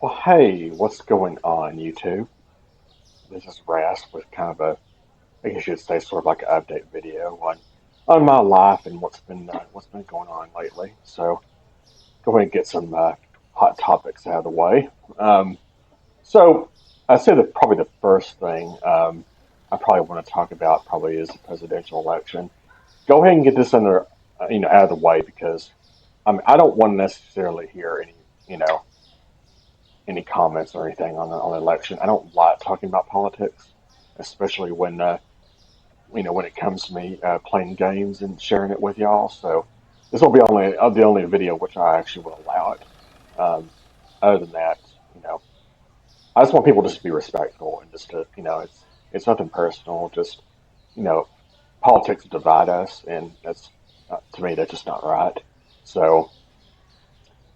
Well, hey, what's going on, YouTube? This is Ras with kind of I guess you'd say, sort of like an update video on my life and what's been going on lately. So, go ahead and get some hot topics out of the way. Um, so, I'd say that probably the first thing I probably want to talk about probably is the presidential election. Go ahead and get this out of the way because I don't want to necessarily hear you know, any comments or anything on the election. I don't like talking about politics, especially when it comes to me playing games and sharing it with y'all. So this will be only the only video which I actually will allow it. Um, Other than that, you know, I just want people just to be respectful and just to it's nothing personal. Just you know, politics divide us, and that's to me that's just not right. So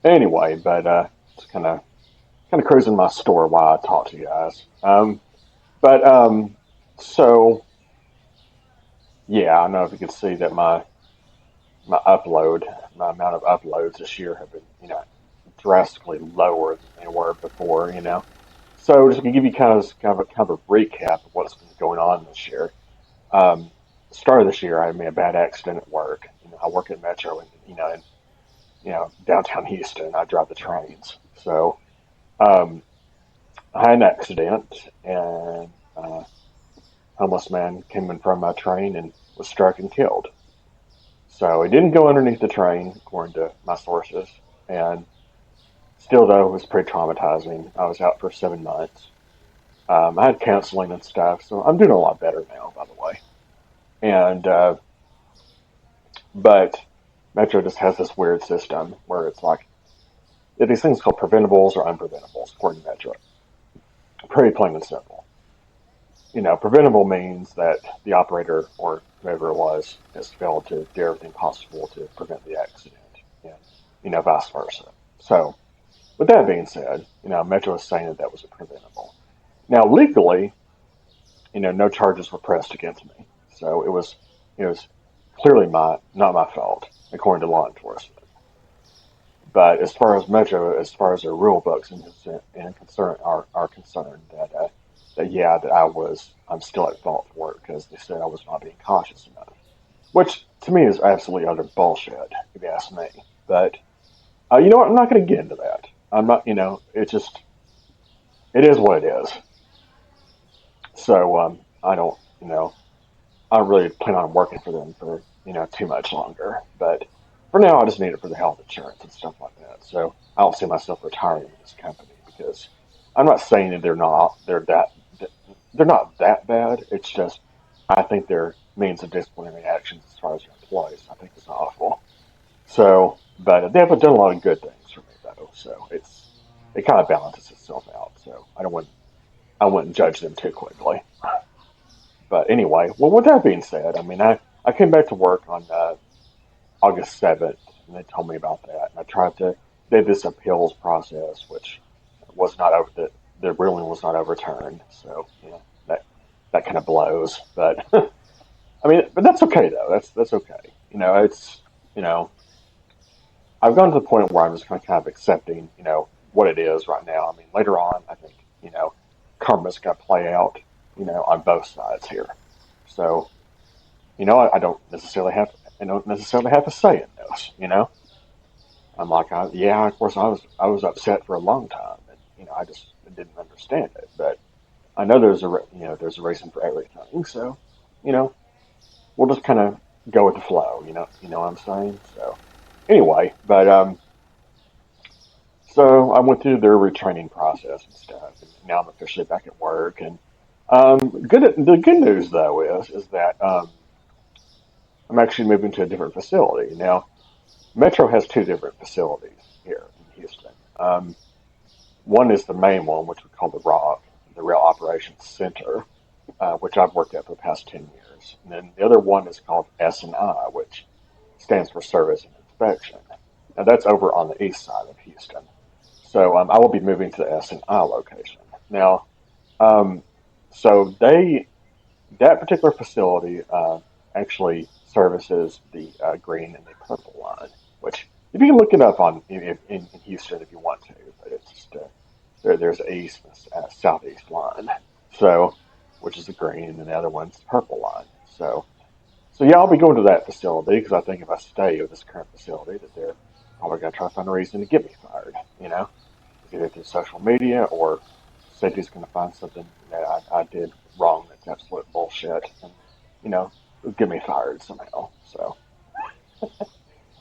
anyway, but just kind of cruising my store while I talk to you guys. But so yeah, I don't know if you can see that my upload, my amount of uploads this year have been, drastically lower than they were before, So just to give you kind of a recap of what's been going on this year. Start of this year, I made a bad accident at work. I work at Metro, and downtown Houston. I drive the trains, so um, I had an accident, and homeless man came in front of my train and was struck and killed. So he didn't go underneath the train, according to my sources. And still, though, it was pretty traumatizing. I was out for 7 months. I had counseling and stuff, so I'm doing a lot better now, by the way. And but Metro just has this weird system where it's like these things called preventables or unpreventables, according to Metro. Pretty plain and simple. Preventable means that the operator or whoever it was has failed to do everything possible to prevent the accident, and vice versa. So, with that being said, Metro is saying that that was a preventable. Now, legally, no charges were pressed against me, so it was clearly not my fault, according to law enforcement. But as far as Metro, as far as their rule books and concern are concerned, that yeah, I'm still at fault for it because they said I was not being cautious enough, which to me is absolutely utter bullshit, if you ask me. But you know what? I'm not going to get into that. I'm not. It is what it is. So I don't really plan on working for them for too much longer. But for now, I just need it for the health insurance and stuff like that. So I don't see myself retiring with this company because I'm not saying that they're not that bad. It's just I think their means of disciplinary actions as far as their employees, I think is awful. So, but they haven't done a lot of good things for me though. So it kind of balances itself out. So I wouldn't judge them too quickly. But anyway, well, with that being said, I mean, I came back to work on August 7th, and they told me about that. And I tried to, they did this appeals process, which was not over, the ruling was not overturned. So, that kind of blows. But, I mean, but that's okay, though. That's okay. You know, I've gone to the point where I'm just kind of accepting, what it is right now. I mean, later on, I think, karma's going to play out, on both sides here. So, I don't necessarily have a say in this. I'm like, yeah, of course, I was upset for a long time, and I just didn't understand it. But I know there's a reason for everything. So, you know, we'll just kind of go with the flow. You know what I'm saying. So, anyway, but so I went through their retraining process and stuff, and now I'm officially back at work. And the good news though is that I'm actually moving to a different facility now. Metro has two different facilities here in Houston. One is the main one, which we call the ROC, the Rail Operations Center, which I've worked at for the past 10 years. And then the other one is called S&I, which stands for Service and Inspection. Now that's over on the east side of Houston. So I will be moving to the S&I location. Now, um, so that particular facility actually services the green and the purple line, which if you can look it up in Houston if you want to, but it's just there's an east and a southeast line. So, which is the green, and the other one's the purple line. So yeah, I'll be going to that facility because I think if I stay with this current facility, that they're probably going to try to find a reason to get me fired. Either through social media or city's going to find something that I did wrong that's absolute bullshit and, get me fired somehow. So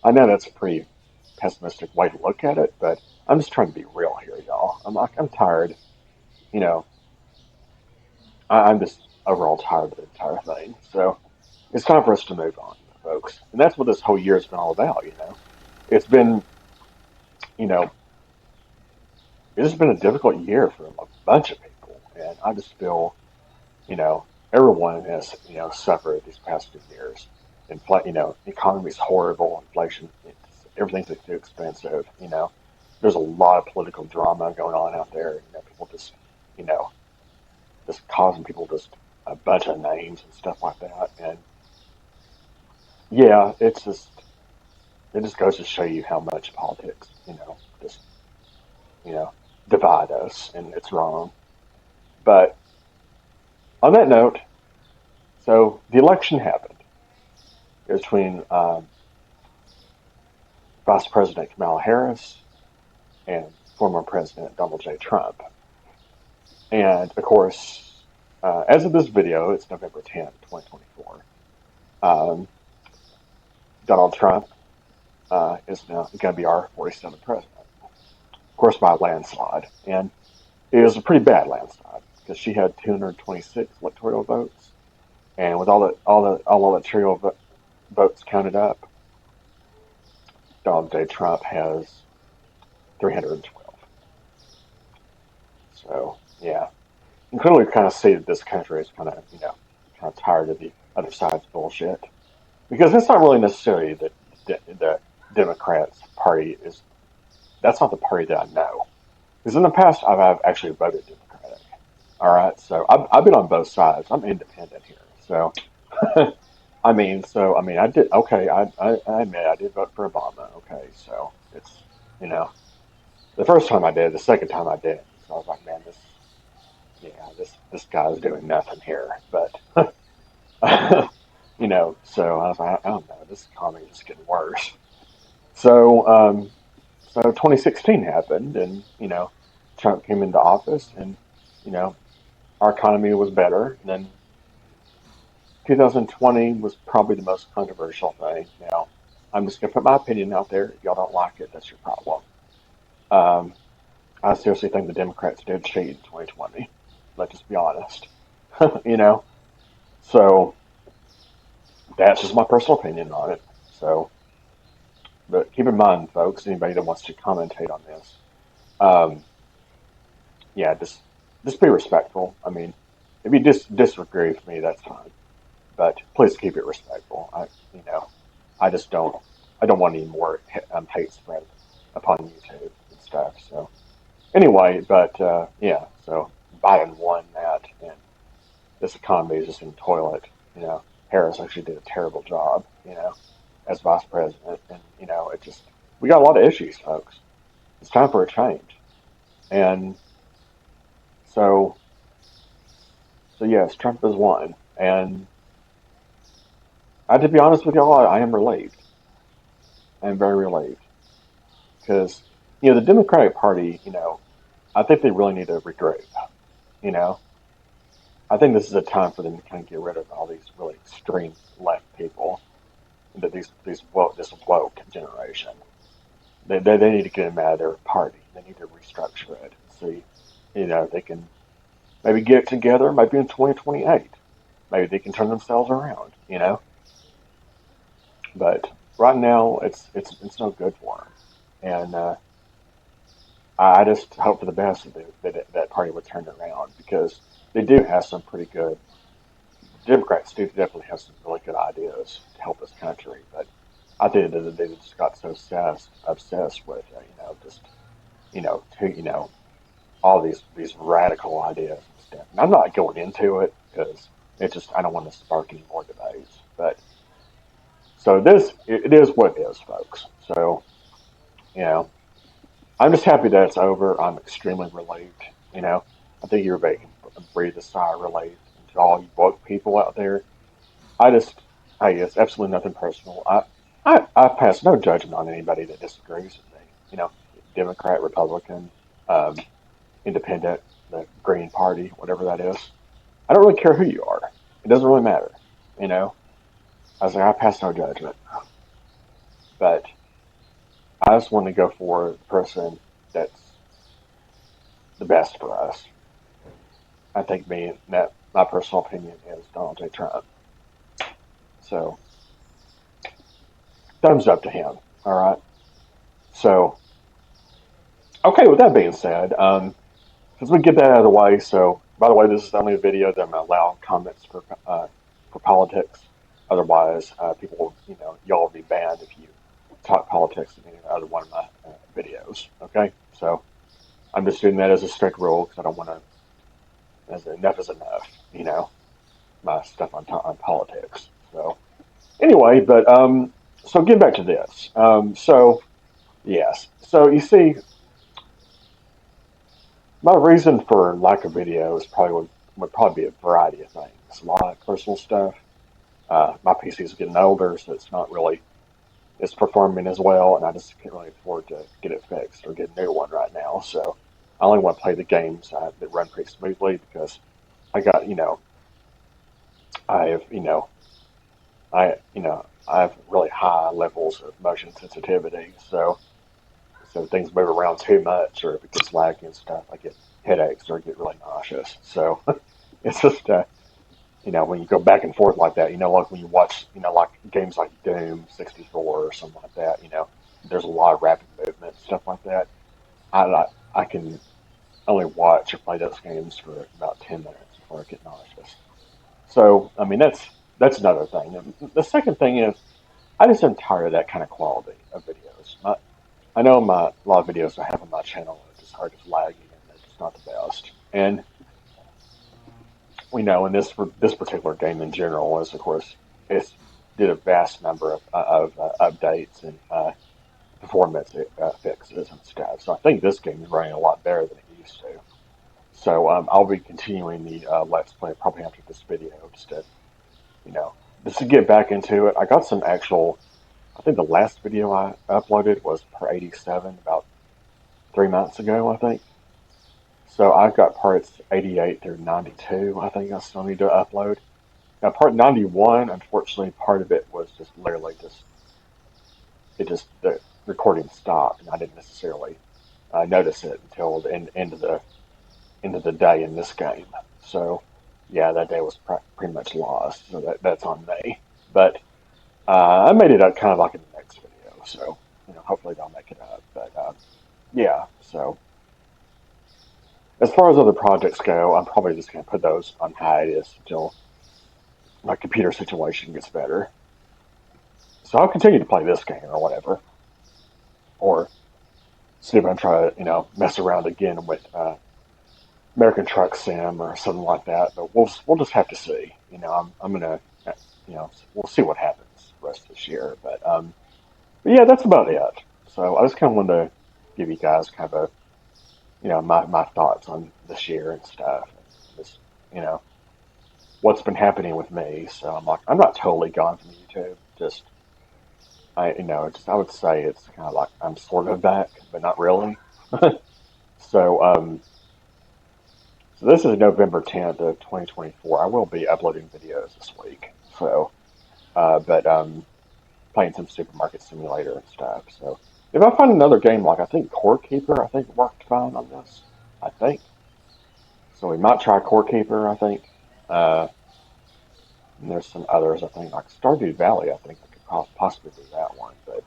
I know that's a pretty pessimistic way to look at it, but I'm just trying to be real here, y'all. I'm tired. You know, I'm just overall tired of the entire thing. So it's time for us to move on, folks. And that's what this whole year has been all about. It's been, you know, it's been a difficult year for a bunch of people. And I just feel, you know, everyone has, suffered these past few years. Economy's horrible, inflation, everything's too expensive. There's a lot of political drama going on out there. People you know, just causing people just a bunch of names and stuff like that. And yeah, it just goes to show you how much politics, just, you know, divide us, and it's wrong. But on that note, so the election happened. It was between Vice President Kamala Harris and former President Donald J. Trump. And of course, as of this video, it's November 10th, 2024. Um, Donald Trump is now going to be our 47th president, of course, by a landslide. And it was a pretty bad landslide because she had 226 electoral votes, and with all electoral votes counted up, Donald J. Trump has 312. So yeah, and clearly, we kind of see that this country is kind of tired of the other side's bullshit because it's not really necessarily that the Democrats party is. That's not the party that I know. Because in the past, I've actually voted Democratic. All right, so I've been on both sides. I'm independent here, so I did okay. I admit I did vote for Obama. Okay, so it's you know the first time I did, the second time I didn't. So I was like, man, this guy's doing nothing here. But so I was like, I don't know, this economy is just getting worse. So so 2016 happened, and Trump came into office, and you know our economy was better. And then 2020 was probably the most controversial thing. Now, I'm just gonna put my opinion out there. If y'all don't like it, that's your problem. Um, I seriously think the Democrats did cheat in 2020. Let's just be honest. you know, so that's just my personal opinion on it. So, but keep in mind, folks, anybody that wants to commentate on this, um, yeah, just be respectful. I mean, if you disagree with me, that's fine, but please keep it respectful. You know, I just I don't want any more hate spread upon YouTube and stuff. So anyway, but yeah, so Biden won that, and this economy is just in the toilet. Harris actually did a terrible job. As vice president, and it just we got a lot of issues, folks. It's time for a change, and so yes, Trump has won, and to be honest with y'all, I am relieved. I am very relieved because the Democratic Party, I think they really need to regroup. You know, I think this is a time for them to kind of get rid of all these really extreme left people, that this woke generation. They need to get them out of their party. They need to restructure it and see, they can maybe get together, maybe in 2028. Maybe they can turn themselves around. But right now, it's no good for them. And I just hope for the best that party would turn around because they do have some pretty good. Democrats do definitely have some really good ideas to help this country, but I think that they just got so obsessed with just to all these radical ideas and stuff. And I'm not going into it because I don't want to spark any more debates. But so it is what it is, folks. So you know I'm just happy that it's over. I'm extremely relieved. You know, I think everybody can breathe a sigh of relief. And to all you woke people out there, I just, hey, it's absolutely nothing personal. I pass no judgment on anybody that disagrees with me. You know, Democrat, Republican, um, Independent, the Green Party, whatever that is. I don't really care who you are. It doesn't really matter. You know, I was like, I pass no judgment, but I just want to go for the person that's the best for us. I think me, that my personal opinion is Donald J. Trump. So thumbs up to him. All right. So okay. With that being said, since we get that out of the way, so by the way, this is only a video that I'm allowing comments for politics. Otherwise, people will, y'all will be banned if you talk politics in any other one of my videos. Okay. So I'm just doing that as a strict rule because I don't want to. As enough is enough. My stuff on politics. So anyway, but so getting back to this. So yes, so you see, my reason for lack of video is would probably be a variety of things. A lot of personal stuff. My PC is getting older, so it's performing as well, and I just can't really afford to get it fixed or get a new one right now. So I only want to play the games that run pretty smoothly because I got I have I have really high levels of motion sensitivity, so things move around too much, or if it gets laggy and stuff, I get headaches or get really nauseous. So it's just when you go back and forth like that, like when you watch, like games like Doom 64 or something like that, there's a lot of rapid movement, stuff like that. I can only watch or play those games for about 10 minutes before I get nauseous. So I mean that's another thing. And the second thing is I just am tired of that kind of quality of videos. I know a lot of videos I have on my channel are just hard, just laggy, and they're just not the best. And we know in this particular game in general is of course it's did a vast number of updates and performance fixes and stuff. So I think this game is running a lot better than it used to. So I'll be continuing the Let's Play probably after this video you know just to get back into it. I got some actual. I think the last video I uploaded was per 87 about 3 months ago. I think. So I've got parts 88 through 92. I think I still need to upload. Now part 91, unfortunately, part of it was just literally the recording stopped, and I didn't necessarily notice it until the end of the day in this game. So yeah, that day was pretty much lost. So that's on me. But I made it up kind of like in the next video. So hopefully they'll make it up. But yeah, so. As far as other projects go, I'm probably just going to put those on hiatus until my computer situation gets better. So I'll continue to play this game or whatever, or see if I can try to mess around again with American Truck Sim or something like that. But we'll just have to see. I'm gonna we'll see what happens the rest of this year. But yeah, that's about it. So I just kind of wanted to give you guys kind of a my thoughts on this year and stuff, and just you know what's been happening with me. So I'm like I'm not totally gone from YouTube. Just I would say it's kind of like I'm sort of back, but not really. So so this is November 10th of 2024. I will be uploading videos this week. So but playing some supermarket simulator and stuff. So if I find another game like I think Core Keeper, I think worked fine on this. I think. So we might try Core Keeper, I think. Uh, and there's some others, I think, like Stardew Valley. I think I could possibly do that one. But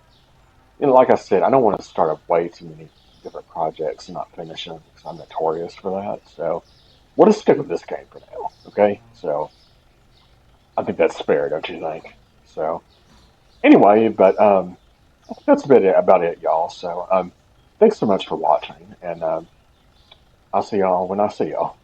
like I said, I don't want to start up way too many different projects and not finish them because I'm notorious for that. So we'll just stick with this game for now. Okay. So I think that's fair, don't you think? So anyway, but I think that's about it, y'all. So thanks so much for watching, and I'll see y'all when I see y'all.